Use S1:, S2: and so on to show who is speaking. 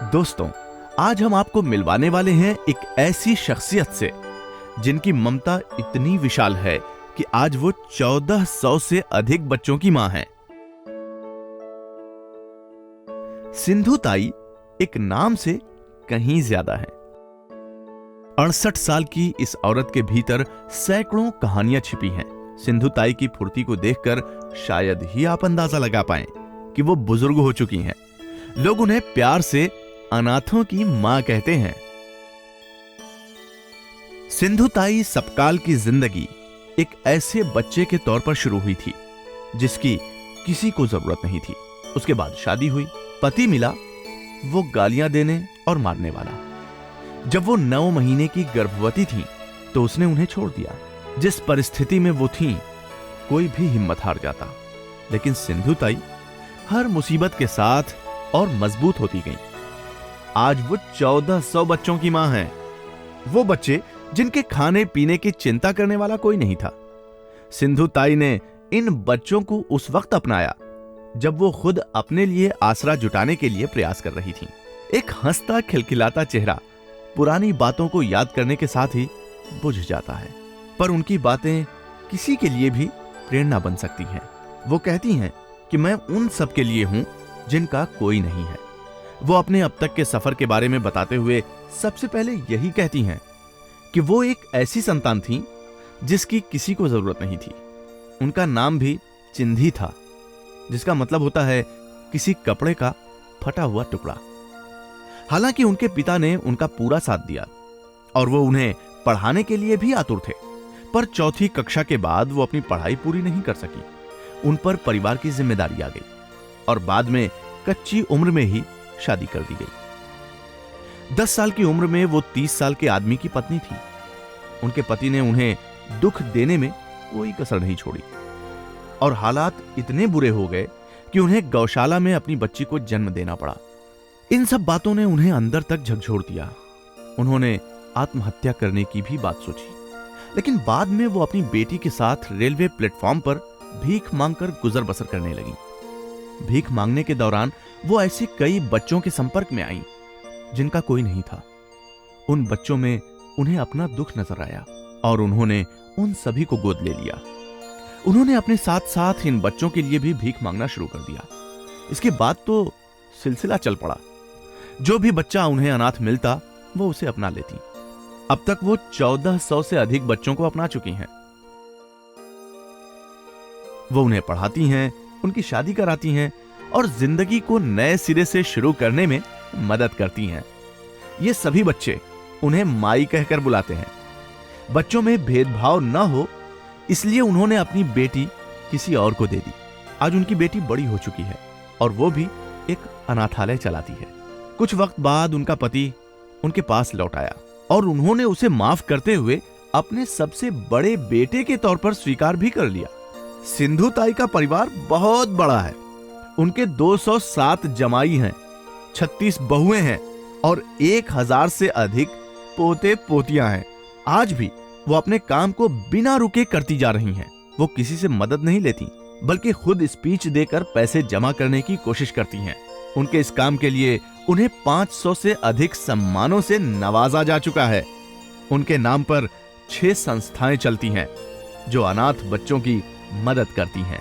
S1: दोस्तों, आज हम आपको मिलवाने वाले हैं एक ऐसी शख्सियत से जिनकी ममता इतनी विशाल है कि आज वो 1400 से अधिक बच्चों की मां है। सिंधु ताई एक नाम से कहीं ज्यादा है। 68 साल की इस औरत के भीतर सैकड़ों कहानियां छिपी हैं। सिंधु ताई की फुर्ती को देखकर शायद ही आप अंदाजा लगा पाएं कि वो बुजुर्ग हो चुकी हैं। लोग उन्हें प्यार से अनाथों की मां कहते हैं। सिंधु ताई सबकाल की जिंदगी एक ऐसे बच्चे के तौर पर शुरू हुई थी जिसकी किसी को जरूरत नहीं थी। उसके बाद शादी हुई, पति मिला, वो गालियां देने और मारने वाला। जब वो 9 महीने की गर्भवती थी तो उसने उन्हें छोड़ दिया। जिस परिस्थिति में वो थी, कोई भी हिम्मत हार जाता। लेकिन सिंधु ताई हर मुसीबत के साथ और मजबूत होती गई। आज वो 1400 बच्चों की मां है। वो बच्चे जिनके खाने पीने की चिंता करने वाला कोई नहीं था। सिंधु ताई ने इन बच्चों को उस वक्त अपनाया जब वो खुद अपने लिए आसरा जुटाने के लिए प्रयास कर रही थी। एक हंसता खिलखिलाता चेहरा पुरानी बातों को याद करने के साथ ही बुझ जाता है, पर उनकी बातें किसी के लिए भी प्रेरणा बन सकती हैं। वो कहती हैं कि मैं उन सब के लिए हूं जिनका कोई नहीं है। वो अपने अब तक के सफर के बारे में बताते हुए सबसे पहले यही कहती हैं कि वो एक ऐसी संतान थी जिसकी किसी को जरूरत नहीं थी। उनका नाम भी चिंधी था, जिसका मतलब होता है किसी कपड़े का फटा हुआ टुकड़ा। हालांकि उनके पिता ने उनका पूरा साथ दिया और वो उन्हें पढ़ाने के लिए भी आतुर थे, पर 4वीं कक्षा के बाद वो अपनी पढ़ाई पूरी नहीं कर सकी। उन पर परिवार की जिम्मेदारी आ गई और बाद में कच्ची उम्र में ही शादी कर दी गई। 10 साल की उम्र में वो 30 साल के आदमी की पत्नी थी। उनके पति ने उन्हें दुख देने में कोई कसर नहीं छोड़ी और हालात इतने बुरे हो गए कि उन्हें गौशाला में अपनी बच्ची को जन्म देना पड़ा। इन सब बातों ने उन्हें अंदर तक झकझोर दिया। उन्होंने आत्महत्या करने की भी बात सोची, लेकिन बाद में वो अपनी बेटी के साथ रेलवे प्लेटफॉर्म पर भीख मांगकर गुजर बसर करने लगी। भीख मांगने के दौरान वो ऐसे कई बच्चों के संपर्क में आई जिनका कोई नहीं था। उन बच्चों में उन्हें अपना दुख नजर आया और उन्होंने उन सभी को गोद ले लिया। उन्होंने अपने साथ साथ इन बच्चों के लिए भी भीख मांगना शुरू कर दिया। इसके बाद तो सिलसिला चल पड़ा। जो भी बच्चा उन्हें अनाथ मिलता वो उसे अपना लेती। अब तक वो 1400 से अधिक बच्चों को अपना चुकी हैं। वो उन्हें पढ़ाती हैं, उनकी शादी कराती हैं और जिंदगी को नए सिरे से शुरू करने में मदद करती हैं। ये सभी बच्चे उन्हें माई कहकर बुलाते हैं। बच्चों में भेदभाव न हो इसलिए उन्होंने अपनी बेटी किसी और को दे दी। आज उनकी बेटी बड़ी हो चुकी है और वो भी एक अनाथालय चलाती है। कुछ वक्त बाद उनका पति उनके पास लौट आया और उन्होंने उसे माफ करते हुए अपने सबसे बड़े बेटे के तौर पर स्वीकार भी कर लिया। सिंधु ताई का परिवार बहुत बड़ा है। उनके 207 जमाई हैं, 36 बहुएं हैं और 1000 से अधिक पोते पोतियां हैं। आज भी वो अपने काम को बिना रुके करती जा रही हैं। वो किसी से मदद नहीं लेती, बल्कि खुद स्पीच देकर पैसे जमा करने की कोशिश करती हैं। उनके इस काम के लिए उन्हें 500 से अधिक सम्मानों से नवाजा जा चुका है। उनके नाम पर 6 संस्थाएं चलती हैं जो अनाथ बच्चों की मदद करती हैं।